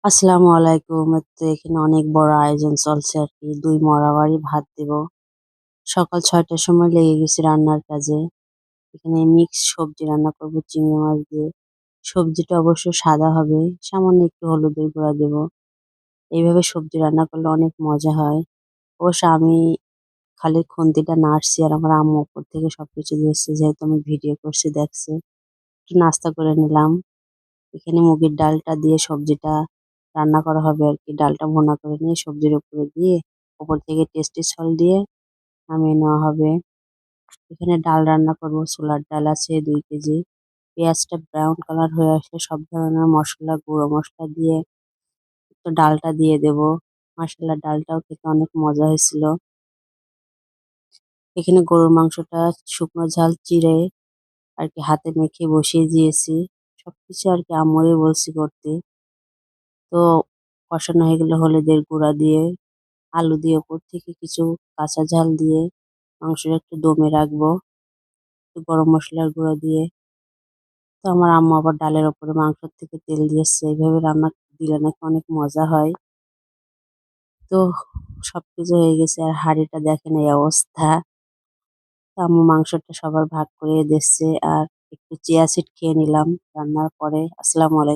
আসসালামু আলাইকুম। তো এখানে অনেক বড় আয়োজন চলছে আরকি। ২ মরাবাড়ি ভাত দিব। সকাল ৬টার সময় লেগে গেছি রান্নার কাজে। এখানে মিক্স সবজি রান্না করব চিংড়ি মাছ দিয়ে। সবজিটা অবশ্য সাদা হবে। সামান্য একটু হলুদের গুঁড়া দেব। এইভাবে সবজি রান্না করলে অনেক মজা হয়। অবশ্য আমি খালি খুন্তিটা নাড়ছি আর আমার আম্মু উপর থেকে সবকিছু দিয়েছে যেহেতু আমি ভিডিও করছি দেখছে। একটু নাস্তা করে নিলাম। এখানে মুগের ডালটা দিয়ে সবজিটা রান্না করা হবে আরকি। ডালটা ভুনা করে নিয়ে সবজির উপরে দিয়ে উপর থেকে টেস্টি সল্ট দিয়ে নামিয়ে নেওয়া হবে। এখানে ডাল রান্না করব। ছোলার ডাল আছে ২ কেজি। পেঁয়াজটা ব্রাউন কালার হয়ে আসলে সব ধরনের মসলা, গুঁড়ো মসলা দিয়ে একটু ডালটা দিয়ে দেব। মাশাআল্লাহ ডালটাও খেতে অনেক মজা হয়েছিল। এখানে গরুর মাংসটা শুকনো ঝাল চিড়ে আরকি হাতে মেখে বসিয়ে দিয়েছি। সবকিছু আরকি আম্মুরই বলছি করতে। তো কষানো হয়ে গেলে হলুদের গুঁড়া দিয়ে, আলু দিয়ে ওপর থেকে কিছু কাঁচা ঝাল দিয়ে মাংসটা একটু দমে রাখবো। একটু গরম মসলার গুঁড়া দিয়ে। তো আমার আম্মু আবার ডালের ওপরে মাংসের থেকে তেল দিয়েছে। এইভাবে রান্না দিলে নাকি অনেক মজা হয়। তো সবকিছু হয়ে গেছে আর হাঁড়িটা দেখেন এই অবস্থা। তো আম্মু মাংসটা সবার ভাগ করে দিচ্ছে আর একটু চিয়া সিড খেয়ে নিলাম রান্নার পরে। আসসালামু আলাইকুম।